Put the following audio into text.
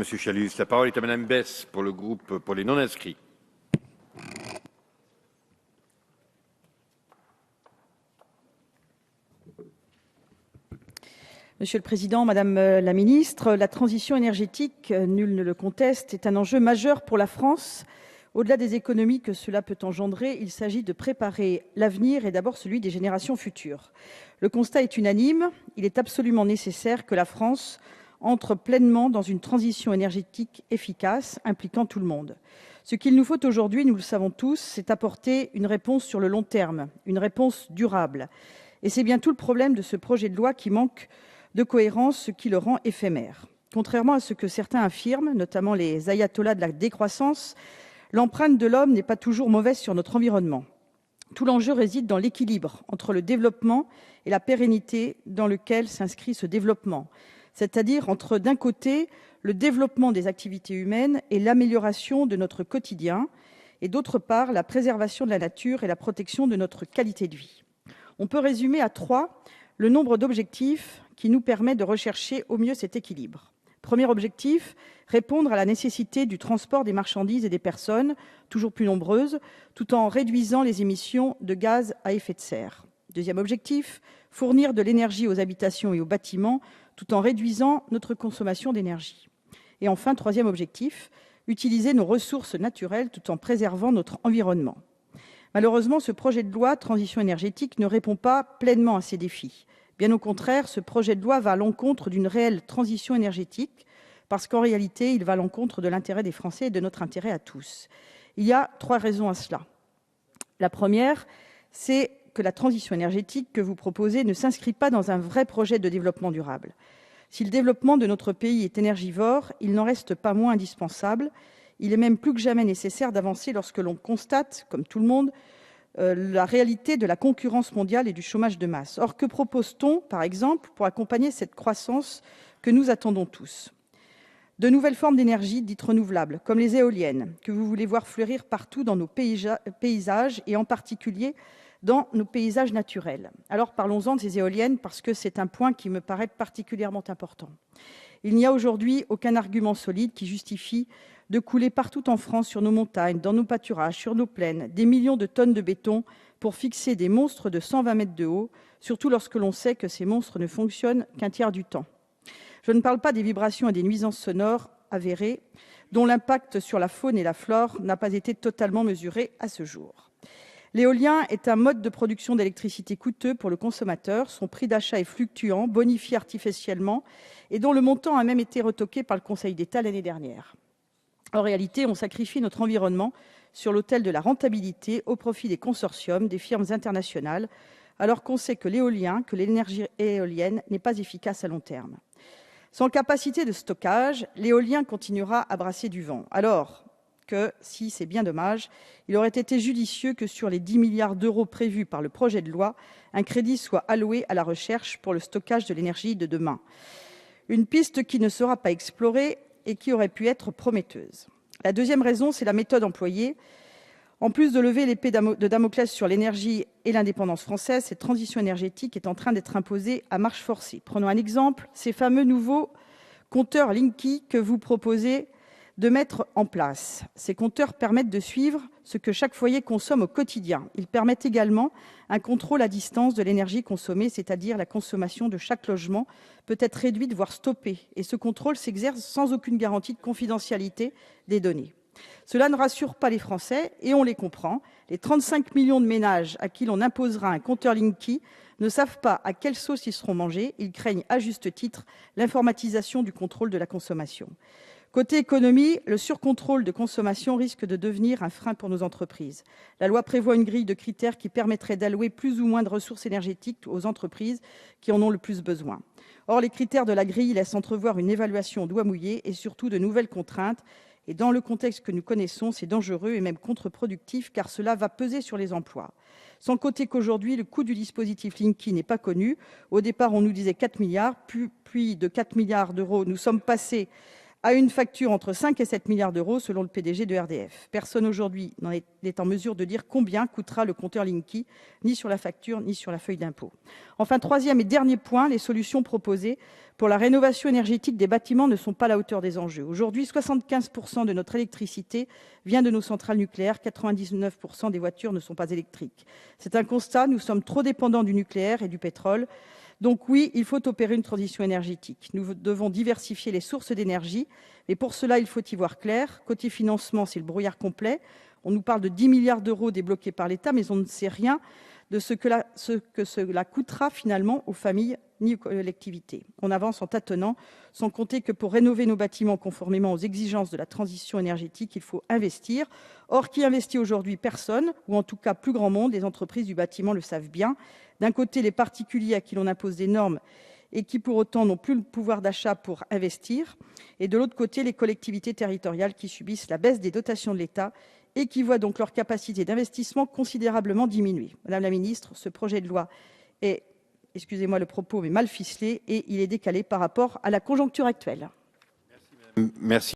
Monsieur Chalius. La parole est à Madame Bess pour le groupe pour les non-inscrits. Monsieur le Président, Madame la Ministre, la transition énergétique, nul ne le conteste, est un enjeu majeur pour la France. Au-delà des économies que cela peut engendrer, il s'agit de préparer l'avenir et d'abord celui des générations futures. Le constat est unanime, il est absolument nécessaire que la France entre pleinement dans une transition énergétique efficace, impliquant tout le monde. Ce qu'il nous faut aujourd'hui, nous le savons tous, c'est apporter une réponse sur le long terme, une réponse durable. Et c'est bien tout le problème de ce projet de loi qui manque de cohérence, ce qui le rend éphémère. Contrairement à ce que certains affirment, notamment les ayatollahs de la décroissance, l'empreinte de l'homme n'est pas toujours mauvaise sur notre environnement. Tout l'enjeu réside dans l'équilibre entre le développement et la pérennité dans lequel s'inscrit ce développement, c'est-à-dire entre, d'un côté, le développement des activités humaines et l'amélioration de notre quotidien, et d'autre part, la préservation de la nature et la protection de notre qualité de vie. On peut résumer à 3 le nombre d'objectifs qui nous permet de rechercher au mieux cet équilibre. Premier objectif, répondre à la nécessité du transport des marchandises et des personnes, toujours plus nombreuses, tout en réduisant les émissions de gaz à effet de serre. Deuxième objectif, fournir de l'énergie aux habitations et aux bâtiments, tout en réduisant notre consommation d'énergie. Et enfin, troisième objectif, utiliser nos ressources naturelles tout en préservant notre environnement. Malheureusement, ce projet de loi transition énergétique ne répond pas pleinement à ces défis. Bien au contraire, ce projet de loi va à l'encontre d'une réelle transition énergétique, parce qu'en réalité, il va à l'encontre de l'intérêt des Français et de notre intérêt à tous. Il y a 3 raisons à cela. La première, c'est que la transition énergétique que vous proposez ne s'inscrit pas dans un vrai projet de développement durable. Si le développement de notre pays est énergivore, il n'en reste pas moins indispensable. Il est même plus que jamais nécessaire d'avancer lorsque l'on constate, comme tout le monde, la réalité de la concurrence mondiale et du chômage de masse. Or, que propose-t-on, par exemple, pour accompagner cette croissance que nous attendons tous ? De nouvelles formes d'énergie dites renouvelables, comme les éoliennes, que vous voulez voir fleurir partout dans nos paysages, et en particulier dans nos paysages naturels. Alors parlons-en de ces éoliennes, parce que c'est un point qui me paraît particulièrement important. Il n'y a aujourd'hui aucun argument solide qui justifie de couler partout en France, sur nos montagnes, dans nos pâturages, sur nos plaines, des millions de tonnes de béton pour fixer des monstres de 120 mètres de haut, surtout lorsque l'on sait que ces monstres ne fonctionnent qu'un tiers du temps. Je ne parle pas des vibrations et des nuisances sonores avérées, dont l'impact sur la faune et la flore n'a pas été totalement mesuré à ce jour. L'éolien est un mode de production d'électricité coûteux pour le consommateur. Son prix d'achat est fluctuant, bonifié artificiellement, et dont le montant a même été retoqué par le Conseil d'État l'année dernière. En réalité, on sacrifie notre environnement sur l'autel de la rentabilité au profit des consortiums, des firmes internationales, alors qu'on sait que l'éolien, que l'énergie éolienne n'est pas efficace à long terme. Sans capacité de stockage, l'éolien continuera à brasser du vent. Alors que, si c'est bien dommage, il aurait été judicieux que sur les 10 milliards d'euros prévus par le projet de loi, un crédit soit alloué à la recherche pour le stockage de l'énergie de demain. Une piste qui ne sera pas explorée et qui aurait pu être prometteuse. La deuxième raison, c'est la méthode employée. En plus de lever l'épée de Damoclès sur l'énergie et l'indépendance française, cette transition énergétique est en train d'être imposée à marche forcée. Prenons un exemple, ces fameux nouveaux compteurs Linky que vous proposez de mettre en place. Ces compteurs permettent de suivre ce que chaque foyer consomme au quotidien. Ils permettent également un contrôle à distance de l'énergie consommée, c'est-à-dire la consommation de chaque logement peut être réduite, voire stoppée. Et ce contrôle s'exerce sans aucune garantie de confidentialité des données. Cela ne rassure pas les Français et on les comprend. Les 35 millions de ménages à qui l'on imposera un compteur Linky ne savent pas à quelle sauce ils seront mangés. Ils craignent à juste titre l'informatisation du contrôle de la consommation. Côté économie, le surcontrôle de consommation risque de devenir un frein pour nos entreprises. La loi prévoit une grille de critères qui permettrait d'allouer plus ou moins de ressources énergétiques aux entreprises qui en ont le plus besoin. Or, les critères de la grille laissent entrevoir une évaluation au doigt mouillé et surtout de nouvelles contraintes. Et dans le contexte que nous connaissons, c'est dangereux et même contre-productif car cela va peser sur les emplois. Sans compter qu'aujourd'hui, le coût du dispositif Linky n'est pas connu. Au départ, on nous disait 4 milliards, puis de 4 milliards d'euros, nous sommes passés à une facture entre 5 et 7 milliards d'euros, selon le PDG de RDF. Personne aujourd'hui n'est en mesure de dire combien coûtera le compteur Linky, ni sur la facture, ni sur la feuille d'impôt. Enfin, troisième et dernier point, les solutions proposées pour la rénovation énergétique des bâtiments ne sont pas à la hauteur des enjeux. Aujourd'hui, 75% de notre électricité vient de nos centrales nucléaires, 99% des voitures ne sont pas électriques. C'est un constat, nous sommes trop dépendants du nucléaire et du pétrole. Donc oui, il faut opérer une transition énergétique. Nous devons diversifier les sources d'énergie, mais pour cela, il faut y voir clair. Côté financement, c'est le brouillard complet. On nous parle de 10 milliards d'euros débloqués par l'État, mais on ne sait rien de ce que cela coûtera finalement aux familles ni aux collectivités. On avance en tâtonnant, sans compter que pour rénover nos bâtiments conformément aux exigences de la transition énergétique, il faut investir. Or, qui investit aujourd'hui? Personne, ou en tout cas plus grand monde. Les entreprises du bâtiment le savent bien. D'un côté, les particuliers à qui l'on impose des normes et qui, pour autant, n'ont plus le pouvoir d'achat pour investir. Et de l'autre côté, les collectivités territoriales qui subissent la baisse des dotations de l'État et qui voient donc leur capacité d'investissement considérablement diminuer. Madame la ministre, ce projet de loi est, excusez-moi le propos, mais mal ficelé et il est décalé par rapport à la conjoncture actuelle. Merci.